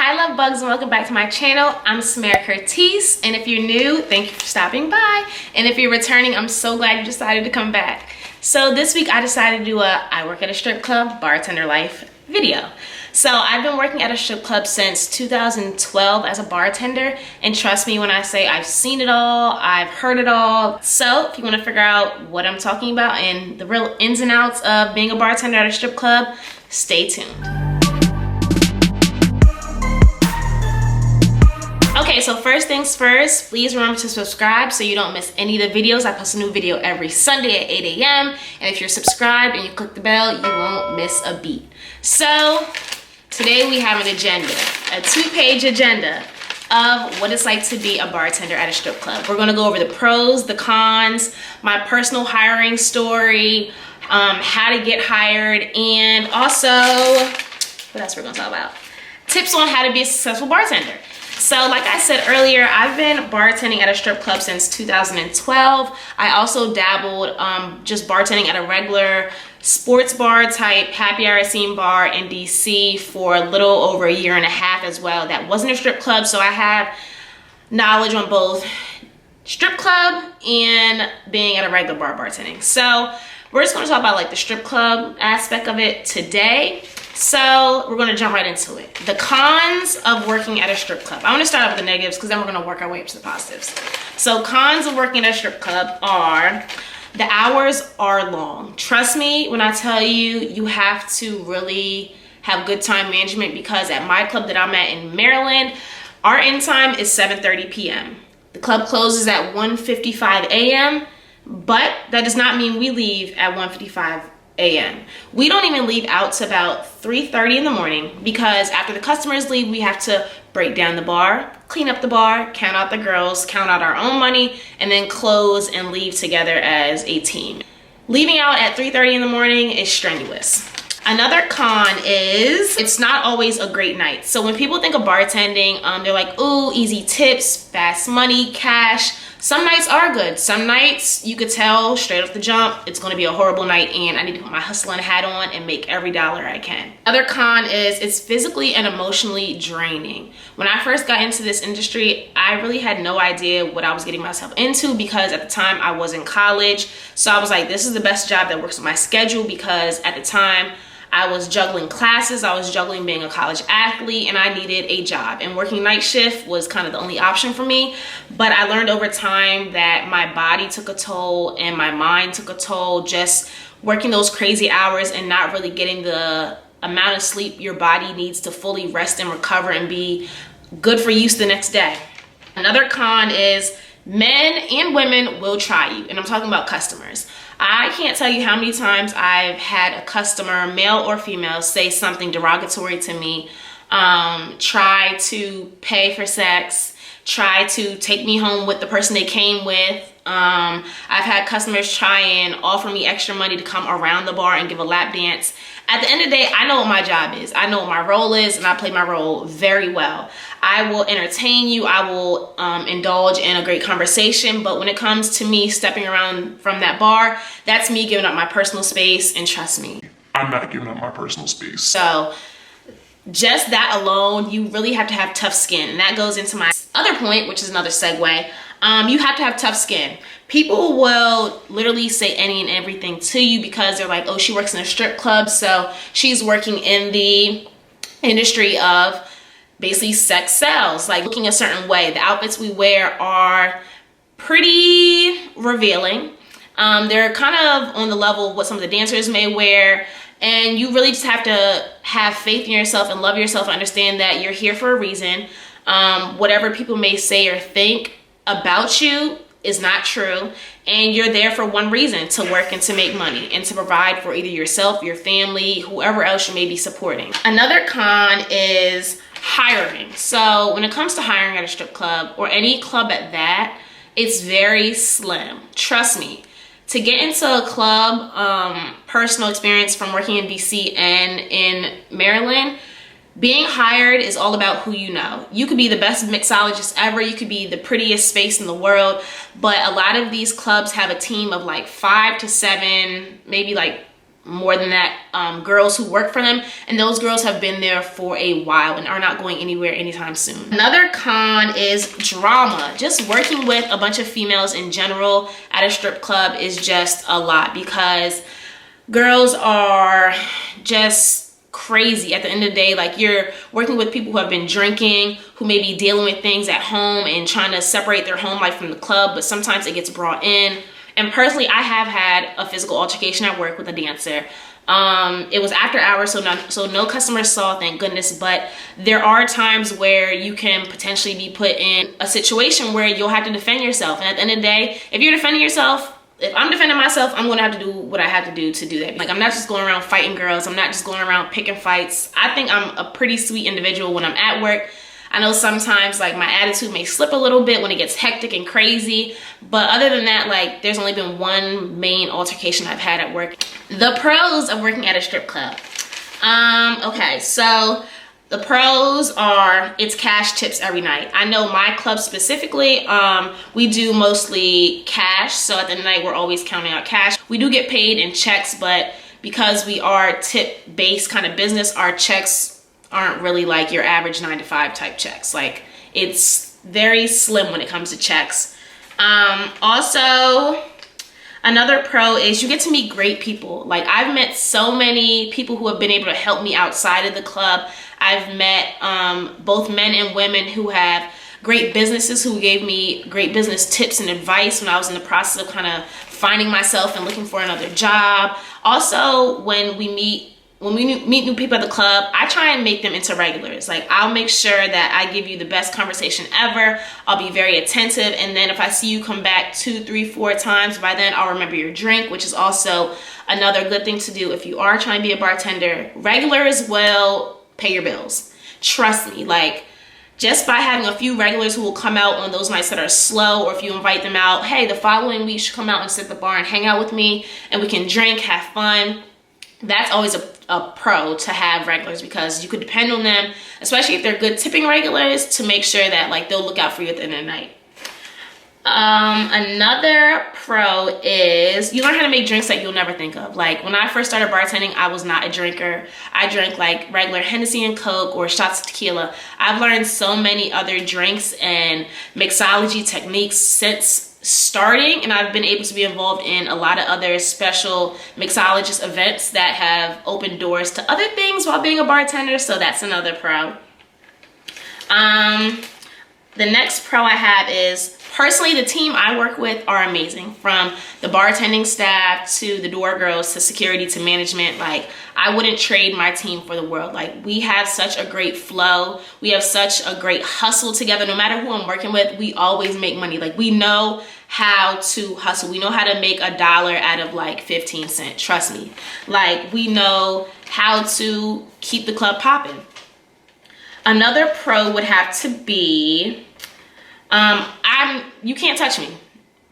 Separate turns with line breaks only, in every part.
Hi love bugs and welcome back to my channel. I'm Samara, and if you're new, thank you for stopping by. And if you're returning, I'm so glad you decided to come back. So this week I decided to do a I work at a strip club, bartender life video. So I've been working at a strip club since 2012 as a bartender, and trust me when I say I've seen it all, I've heard it all. So if you want to figure out what I'm talking about and the real ins and outs of being a bartender at a strip club, stay tuned. Okay, so first things first, please remember to subscribe so you don't miss any of the videos. I post a new video every Sunday at 8 a.m. And if you're subscribed and you click the bell, you won't miss a beat. So today we have an agenda, a 2-page agenda of what it's like to be a bartender at a strip club. We're gonna go over the pros, the cons, my personal hiring story, how to get hired, and also, what else we're gonna talk about? Tips on how to be a successful bartender. So like I said earlier, I've been bartending at a strip club since 2012. I also dabbled just bartending at a regular sports bar type happy hour scene bar in DC for a little over a year and a half as well. That wasn't a strip club, so I have knowledge on both strip club and being at a regular bar bartending. So we're just gonna talk about like the strip club aspect of it today. So we're gonna jump right into it. The cons of working at a strip club. I wanna start off with the negatives because then we're gonna work our way up to the positives. So cons of working at a strip club are the hours are long. Trust me when I tell you, you have to really have good time management, because at my club that I'm at in Maryland, our end time is 7:30 p.m. The club closes at 1:55 a.m., but that does not mean we leave at 1:55 a.m. We don't even leave out to about 3:30 in the morning, because after the customers leave, we have to break down the bar, clean up the bar, count out the girls, count out our own money, and then close and leave together as a team. Leaving out at 3:30 in the morning is strenuous. Another con is it's not always a great night. So when people think of bartending, they're like, ooh, easy tips, fast money, cash. Some nights are good. Some nights you could tell straight off the jump, it's gonna be a horrible night and I need to put my hustling hat on and make every dollar I can. Other con is it's physically and emotionally draining. When I first got into this industry, I really had no idea what I was getting myself into, because at the time I was in college. So I was like, this is the best job that works with my schedule, because at the time I was juggling classes, I was juggling being a college athlete, and I needed a job. And working night shift was kind of the only option for me. But I learned over time that my body took a toll and my mind took a toll, just working those crazy hours and not really getting the amount of sleep your body needs to fully rest and recover and be good for use the next day. Another con is men and women will try you, and I'm talking about customers. I can't tell you how many times I've had a customer, male or female, say something derogatory to me, try to pay for sex, try to take me home with the person they came with. I've had customers try and offer me extra money to come around the bar and give a lap dance. At the end of the day, I know what my job is. I know what my role is, and I play my role very well. I will entertain you. I will indulge in a great conversation. But when it comes to me stepping around from that bar, that's me giving up my personal space. And trust me,
I'm not giving up my personal space.
So just that alone, you really have to have tough skin. And that goes into my other point, which is another segue. You have to have tough skin. People will literally say any and everything to you because they're like, oh, she works in a strip club, so she's working in the industry of basically sex sells, like looking a certain way. The outfits we wear are pretty revealing. They're kind of on the level of what some of the dancers may wear. And you really just have to have faith in yourself and love yourself and understand that you're here for a reason. Whatever people may say or think about you is not true, and you're there for one reason: to work and to make money and to provide for either yourself, your family, whoever else you may be supporting. Another con is hiring. So when it comes to hiring at a strip club, or any club at that, it's very slim. Trust me. To get into a club, personal experience from working in DC and in Maryland, being hired is all about who you know. You could be the best mixologist ever, you could be the prettiest face in the world, but a lot of these clubs have a team of like 5 to 7, maybe like more than that, girls who work for them, and those girls have been there for a while and are not going anywhere anytime soon. Another con is drama. Just working with a bunch of females in general at a strip club is just a lot, because girls are just crazy at the end of the day. Like, you're working with people who have been drinking, who may be dealing with things at home and trying to separate their home life from the club, but sometimes it gets brought in. And personally, I have had a physical altercation at work with a dancer. It was after hours, so no customers saw, thank goodness, but there are times where you can potentially be put in a situation where you'll have to defend yourself. And at the end of the day, if you're defending yourself, if I'm defending myself, I'm gonna have to do what I have to do to do that. Like, I'm not just going around fighting girls. I'm not just going around picking fights. I think I'm a pretty sweet individual when I'm at work. I know sometimes, like, my attitude may slip a little bit when it gets hectic and crazy, but other than that, like, there's only been one main altercation I've had at work. The pros of working at a strip club. Okay, so the pros are, it's cash tips every night. I know my club specifically, we do mostly cash, so at the end of the night, we're always counting out cash. We do get paid in checks, but because we are tip-based kind of business, our checks aren't really like your average 9-to-5 type checks. Like, it's very slim when it comes to checks. Also, another pro is you get to meet great people. Like, I've met so many people who have been able to help me outside of the club. I've met both men and women who have great businesses, who gave me great business tips and advice when I was in the process of kind of finding myself and looking for another job. Also, when we meet new people at the club, I try and make them into regulars. Like, I'll make sure that I give you the best conversation ever. I'll be very attentive. And then if I see you come back 2, 3, 4 times, by then I'll remember your drink, which is also another good thing to do if you are trying to be a bartender. Regulars will pay your bills. Trust me. Like, just by having a few regulars who will come out on those nights that are slow, or if you invite them out, hey, the following week you should come out and sit at the bar and hang out with me and we can drink, have fun. That's always a pro to have regulars, because you could depend on them, especially if they're good tipping regulars, to make sure that, like, they'll look out for you at the end of the night. Another pro is you learn how to make drinks that you'll never think of. Like, when I first started bartending, I was not a drinker. I drank like regular Hennessy and Coke or shots of tequila. I've learned so many other drinks and mixology techniques since starting, and I've been able to be involved in a lot of other special mixologist events that have opened doors to other things while being a bartender, so that's another pro. The next pro I have is, personally, the team I work with are amazing. From the bartending staff to the door girls to security to management. Like, I wouldn't trade my team for the world. Like, we have such a great flow. We have such a great hustle together. No matter who I'm working with, we always make money. Like, we know how to hustle. We know how to make $1 out of like 15 cents. Trust me. Like, we know how to keep the club popping. Another pro would have to be, you can't touch me.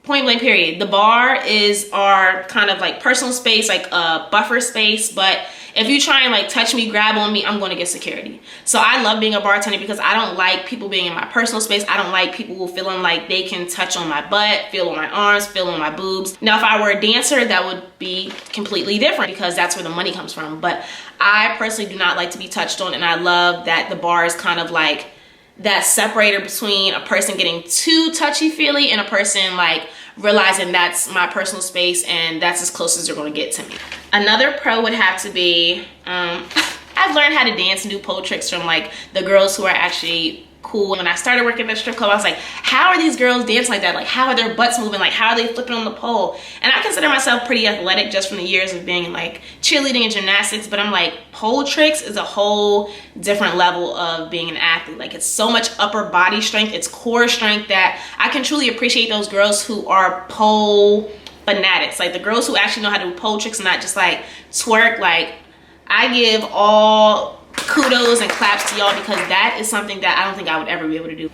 Point blank, period. The bar is our kind of like personal space, like a buffer space, but if you try and like touch me, grab on me, I'm going to get security. So I love being a bartender because I don't like people being in my personal space. I don't like people feeling like they can touch on my butt, feel on my arms, feel on my boobs. Now, if I were a dancer, that would be completely different because that's where the money comes from. But I personally do not like to be touched on, and I love that the bar is kind of like that separator between a person getting too touchy-feely and a person like realizing that's my personal space and that's as close as they're going to get to me. Another pro would have to be, I've learned how to dance and do pole tricks from like the girls who are actually cool. When I started working at the strip club, I was like, how are these girls dancing like that? Like, how are their butts moving? Like, how are they flipping on the pole? And I consider myself pretty athletic just from the years of being like cheerleading and gymnastics, but I'm like, pole tricks is a whole different level of being an athlete. Like, it's so much upper body strength, it's core strength, that I can truly appreciate those girls who are pole fanatics. Like, the girls who actually know how to do pole tricks and not just like twerk. Like, I give all kudos and claps to y'all because that is something that I don't think I would ever be able to do.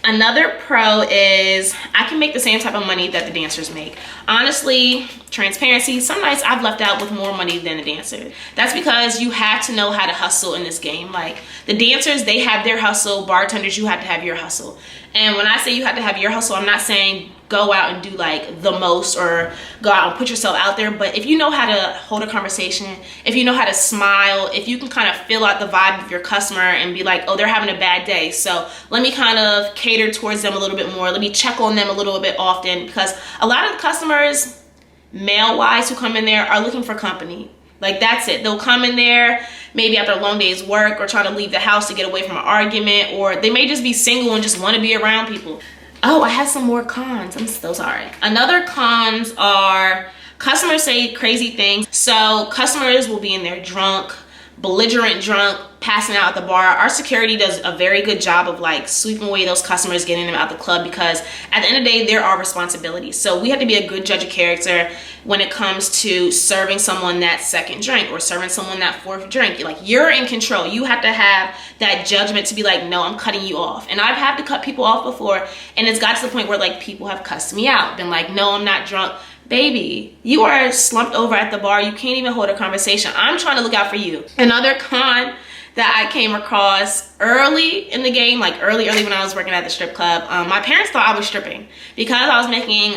Another pro is I can make the same type of money that the dancers make. Honestly, transparency, some nights I've left out with more money than the dancer. That's because you have to know how to hustle in this game. Like, the dancers, they have their hustle. Bartenders, you have to have your hustle. And when I say you have to have your hustle, I'm not saying go out and do like the most or go out and put yourself out there. But if you know how to hold a conversation, if you know how to smile, if you can kind of feel out the vibe of your customer and be like, oh, they're having a bad day, so let me kind of cater towards them a little bit more. Let me check on them a little bit often, because a lot of the customers, male-wise, who come in there are looking for company. Like, that's it. They'll come in there maybe after a long day's work, or try to leave the house to get away from an argument, or they may just be single and just want to be around people. Oh, I have some more cons. I'm so sorry. Another cons are customers say crazy things. So customers will be in there drunk, belligerent drunk, passing out at the bar. Our security does a very good job of like sweeping away those customers, getting them out the club, because at the end of the day, they're our responsibility. So we have to be a good judge of character when it comes to serving someone that second drink or serving someone that fourth drink. Like, you're in control. You have to have that judgment to be like, no, I'm cutting you off. And I've had to cut people off before, and it's got to the point where like people have cussed me out, been like, no, I'm not drunk. Baby, you are slumped over at the bar. You can't even hold a conversation. I'm trying to look out for you. Another con that I came across early in the game, like early when I was working at the strip club, my parents thought I was stripping because I was making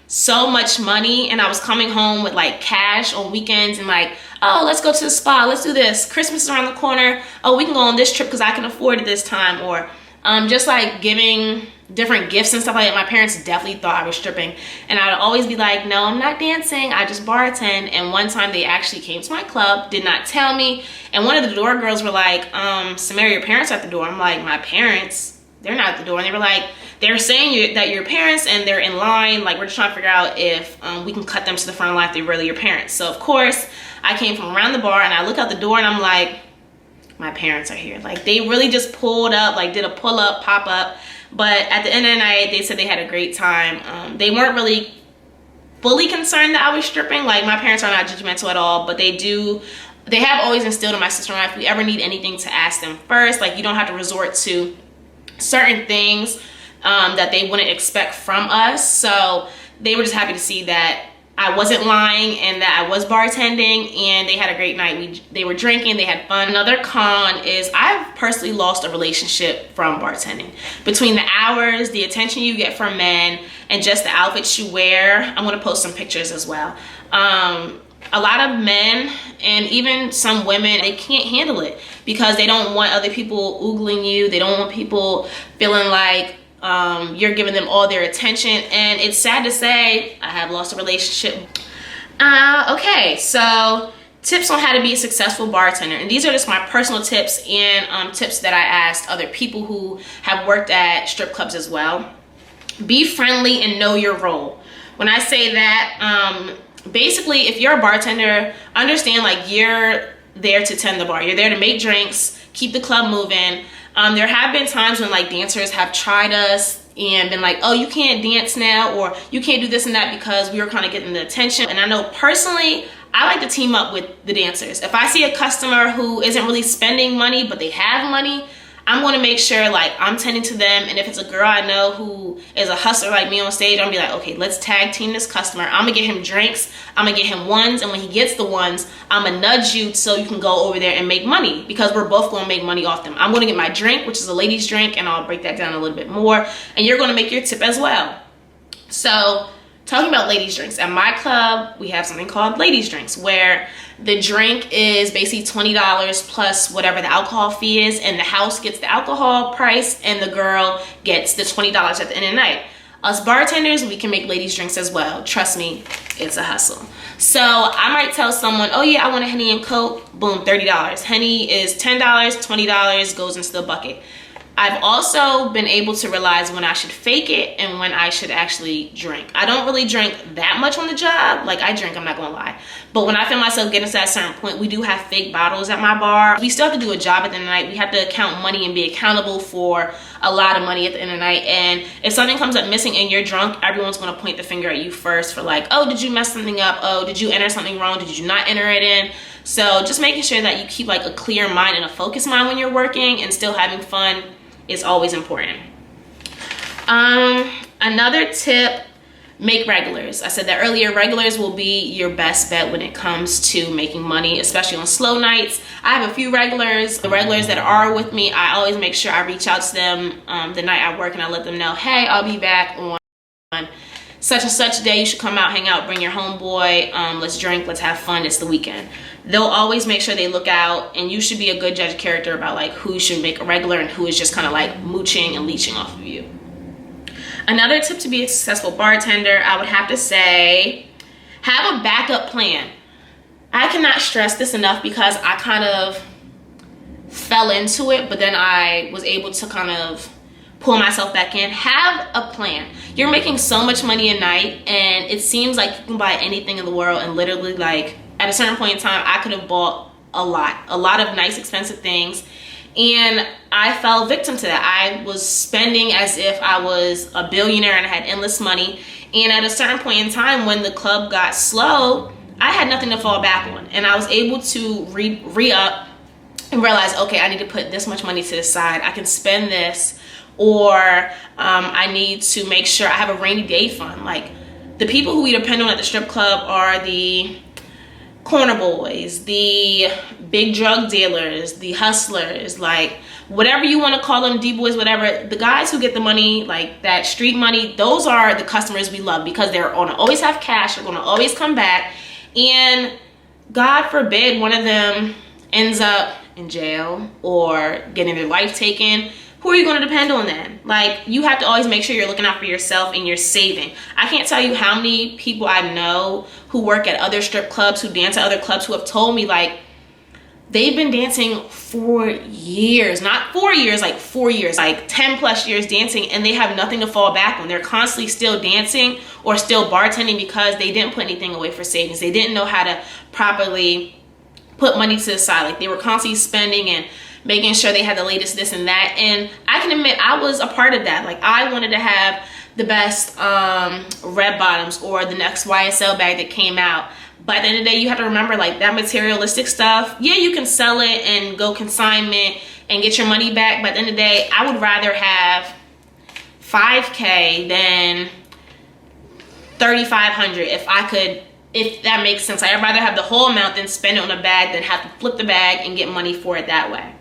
so much money, and I was coming home with like cash on weekends and like, oh, let's go to the spa, let's do this, Christmas is around the corner, oh, we can go on this trip because I can afford it this time, or just like giving different gifts and stuff like that. My parents definitely thought I was stripping, and I would always be like, no, I'm not dancing, I just bartend. And one time they actually came to my club, did not tell me, and one of the door girls were like, Samara, your parents are at the door. I'm like, my parents? They're not at the door. And they were like, they're saying that your parents, and they're in line, like, we're just trying to figure out if we can cut them to the front of the line if they're really your parents. So of course I came from around the bar, and I look out the door and I'm like, my parents are here. Like, they really just pulled up, like did a pull up, pop up. But at the end of the night, they said they had a great time. They weren't really fully concerned that I was stripping. Like, my parents are not judgmental at all, but they have always instilled in my sister and I, if we ever need anything, to ask them first. Like, you don't have to resort to certain things that they wouldn't expect from us. So they were just happy to see that I wasn't lying and that I was bartending, and they had a great night. They were drinking, they had fun. Another con is I've personally lost a relationship from bartending. Between the hours, the attention you get from men, and just the outfits you wear. I'm gonna post some pictures as well. A lot of men, and even some women, they can't handle it because they don't want other people oogling you. They don't want people feeling like you're giving them all their attention. And it's sad to say, I have lost a relationship. Okay, so tips on how to be a successful bartender. And these are just my personal tips, and tips that I asked other people who have worked at strip clubs as well. Be friendly and know your role. When I say that, basically, if you're a bartender, understand like you're there to tend the bar. You're there to make drinks, keep the club moving. There have been times when like dancers have tried us and been like, oh, you can't dance now, or you can't do this and that, because we were kind of getting the attention. And I know personally, I like to team up with the dancers. If I see a customer who isn't really spending money, but they have money, I'm going to make sure like I'm tending to them. And if it's a girl I know who is a hustler like me on stage, I'm gonna be like, okay, let's tag team this customer. I'm gonna get him drinks, I'm gonna get him ones, and when he gets the ones, I'm gonna nudge you so you can go over there and make money, because we're both gonna make money off them. I'm gonna get my drink, which is a ladies drink, and I'll break that down a little bit more, and you're gonna make your tip as well. So talking about ladies drinks, at my club we have something called ladies drinks, where the drink is basically $20 plus whatever the alcohol fee is, and the house gets the alcohol price and the girl gets the $20 at the end of the night. Us bartenders, we can make ladies drinks as well. Trust me, it's a hustle. So I might tell someone, oh yeah, I want a Henny and Coke, boom, $30. Henny is $10, $20 goes into the bucket. I've also been able to realize when I should fake it and when I should actually drink. I don't really drink that much on the job. Like, I drink, I'm not gonna lie. But when I feel myself getting to that certain point, we do have fake bottles at my bar. We still have to do a job at the end of the night. We have to count money and be accountable for a lot of money at the end of the night. And if something comes up missing and you're drunk, everyone's gonna point the finger at you first for like, oh, did you mess something up? Oh, did you enter something wrong? Did you not enter it in? So just making sure that you keep like a clear mind and a focused mind when you're working and still having fun is always important. Another tip, make regulars. I said that earlier, regulars will be your best bet when it comes to making money, especially on slow nights. I have a few regulars. The regulars that are with me, I always make sure I reach out to them the night I work, and I let them know, hey, I'll be back on such and such day. You should come out, hang out, bring your homeboy. Let's drink, let's have fun. It's the weekend. They'll always make sure they look out, and you should be a good judge of character about like who should make a regular and who is just kind of like mooching and leeching off of you. Another tip to be a successful bartender, I would have to say, have a backup plan. I cannot stress this enough because I kind of fell into it, but then I was able to kind of pull myself back in. Have a plan. You're making so much money a night, and it seems like you can buy anything in the world, and literally like at a certain point in time, I could have bought a lot of nice expensive things. And I fell victim to that. I was spending as if I was a billionaire and I had endless money. And at a certain point in time, when the club got slow, I had nothing to fall back on. And I was able to re-up and realize, okay, I need to put this much money to the side. I can spend this, or I need to make sure I have a rainy day fund. Like, the people who we depend on at the strip club are the corner boys, the big drug dealers, the hustlers, like whatever you want to call them, D-boys, whatever. The guys who get the money, like that street money, those are the customers we love because they're going to always have cash, they're going to always come back. And God forbid one of them ends up in jail or getting their life taken. Who are you going to depend on then? Like, you have to always make sure you're looking out for yourself and you're saving. I can't tell you how many people I know who work at other strip clubs, who dance at other clubs, who have told me like they've been dancing for years, not 4 years, like 4 years, like 10 plus years dancing, and they have nothing to fall back on. They're constantly still dancing or still bartending because they didn't put anything away for savings. They didn't know how to properly put money to the side. Like, they were constantly spending and making sure they had the latest this and that. And I can admit I was a part of that. Like, I wanted to have the best red bottoms or the next YSL bag that came out. But at the end of the day, you have to remember, like, that materialistic stuff, yeah, you can sell it and go consignment and get your money back. But at the end of the day, I would rather have $5K than $3,500 if that makes sense. I'd rather have the whole amount than spend it on a bag than have to flip the bag and get money for it that way.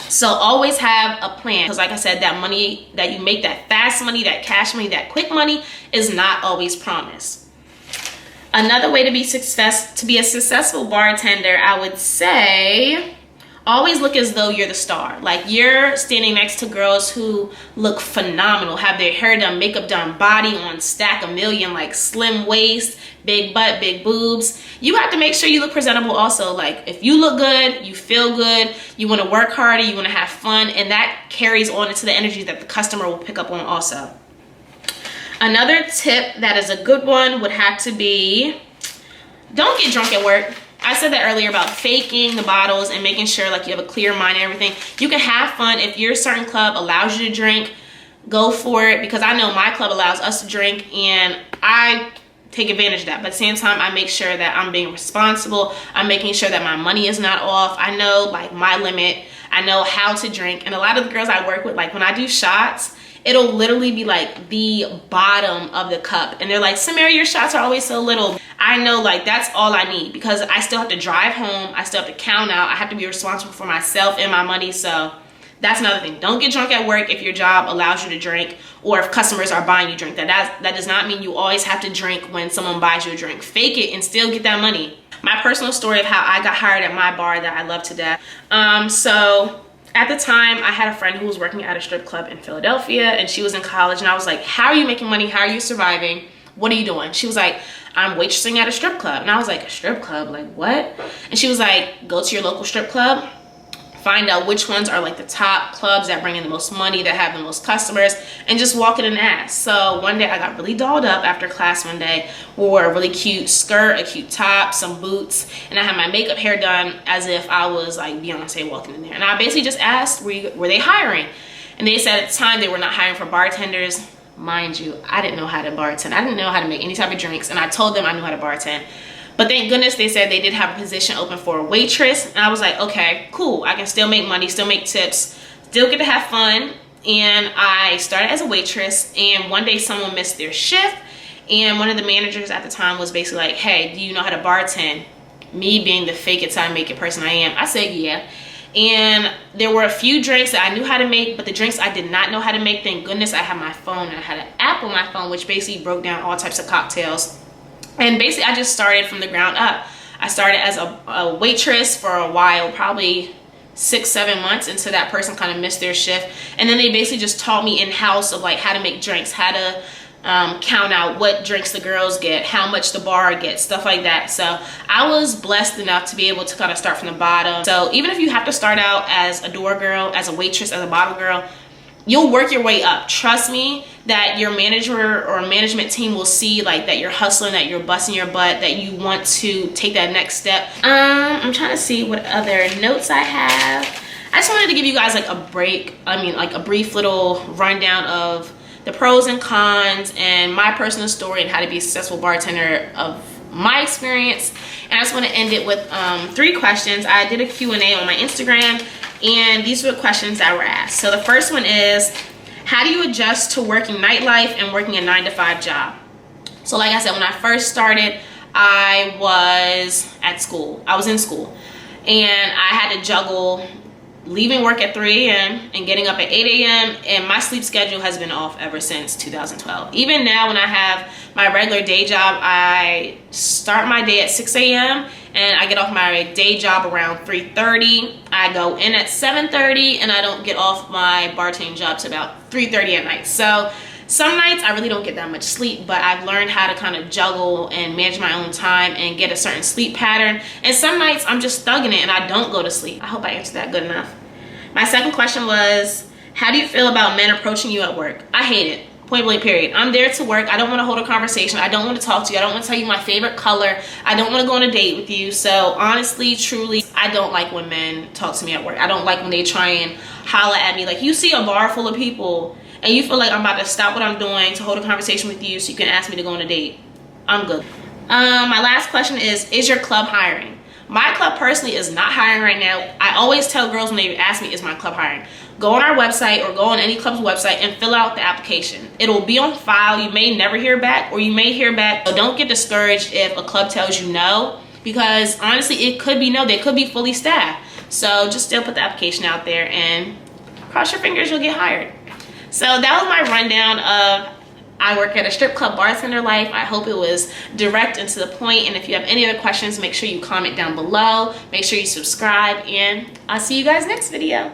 So always have a plan, because like I said, that money that you make, that fast money, that cash money, that quick money is not always promised. Another way to be a successful bartender, I would say, always look as though you're the star. Like, you're standing next to girls who look phenomenal, have their hair done, makeup done, body on stack a million, like slim waist, big butt, big boobs. You have to make sure you look presentable also. Like, if you look good, you feel good, you want to work harder, you want to have fun, and that carries on into the energy that the customer will pick up on also. Another tip that is a good one would have to be, don't get drunk at work. I said that earlier about faking the bottles and making sure like you have a clear mind and everything. You can have fun. If your certain club allows you to drink, go for it, because I know my club allows us to drink and I take advantage of that. But at the same time, I make sure that I'm being responsible. I'm making sure that my money is not off. I know like my limit. I know how to drink. And a lot of the girls I work with, like when I do shots, it'll literally be like the bottom of the cup. And they're like, Samara, your shots are always so little. I know, like, that's all I need, because I still have to drive home. I still have to count out. I have to be responsible for myself and my money. So that's another thing. Don't get drunk at work if your job allows you to drink, or if customers are buying you drink. That does not mean you always have to drink when someone buys you a drink. Fake it and still get that money. My personal story of how I got hired at my bar that I love to death. So at the time, I had a friend who was working at a strip club in Philadelphia, and she was in college, and I was like, how are you making money? How are you surviving? What are you doing? She was like, I'm waitressing at a strip club. And I was like, a strip club? Like, what? And she was like, go to your local strip club, find out which ones are like the top clubs that bring in the most money, that have the most customers, and just walk it and ask. So one day I got really dolled up after class one day, wore a really cute skirt, a cute top, some boots, and I had my makeup, hair done as if I was like Beyonce walking in there. And I basically just asked, were they hiring? And they said at the time they were not hiring for bartenders. Mind you, I didn't know how to bartend. I didn't know how to make any type of drinks, and I told them I knew how to bartend. But thank goodness they said they did have a position open for a waitress. And I was like, okay, cool. I can still make money, still make tips, still get to have fun. And I started as a waitress, and one day someone missed their shift And one of the managers at the time was basically like, hey, do you know how to bartend? Me being the fake it till I make it person I am, I said yeah. And there were a few drinks that I knew how to make, but the drinks I did not know how to make, thank goodness I had my phone. I had an app on my phone which basically broke down all types of cocktails. And basically I just started from the ground up. I started as a waitress for a while, probably 6-7 months until that person kind of missed their shift. And then they basically just taught me in-house of like how to make drinks, how to count out what drinks the girls get, how much the bar gets, stuff like that. So I was blessed enough to be able to kind of start from the bottom. So even if you have to start out as a door girl, as a waitress, as a bottle girl, you'll work your way up. Trust me that your manager or management team will see like that you're hustling, that you're busting your butt, that you want to take that next step. I'm trying to see what other notes I have. I just wanted to give you guys like a brief little rundown of the pros and cons and my personal story and how to be a successful bartender of my experience. And I just want to end it with 3 questions. I did a Q&A on my Instagram, and these were the questions that were asked. So the first one is, how do you adjust to working nightlife and working a 9-to-5 job? So like I said, when I first started, I was at school. I was in school, and I had to juggle leaving work at 3 a.m. and getting up at 8 a.m. and my sleep schedule has been off ever since 2012. Even now when I have my regular day job, I start my day at 6 a.m. and I get off my day job around 3:30. I go in at 7:30 and I don't get off my bartending job to about 3:30 at night. So some nights I really don't get that much sleep, but I've learned how to kind of juggle and manage my own time and get a certain sleep pattern. And some nights I'm just thugging it and I don't go to sleep. I hope I answered that good enough. My second question was, how do you feel about men approaching you at work? I hate it. Point blank period. I'm there to work. I don't want to hold a conversation. I don't want to talk to you. I don't want to tell you my favorite color. I don't want to go on a date with you. So honestly, truly, I don't like when men talk to me at work. I don't like when they try and holler at me. Like, you see a bar full of people and you feel like I'm about to stop what I'm doing to hold a conversation with you so you can ask me to go on a date. I'm good. My last question is your club hiring? My club personally is not hiring right now. I always tell girls when they ask me, is my club hiring? Go on our website or go on any club's website and fill out the application. It'll be on file. You may never hear back or you may hear back. So don't get discouraged if a club tells you no, because honestly, it could be no. They could be fully staffed. So just still put the application out there and cross your fingers, you'll get hired. So that was my rundown of I work at a strip club bartender life. I hope it was direct and to the point. And if you have any other questions, make sure you comment down below. Make sure you subscribe, and I'll see you guys next video.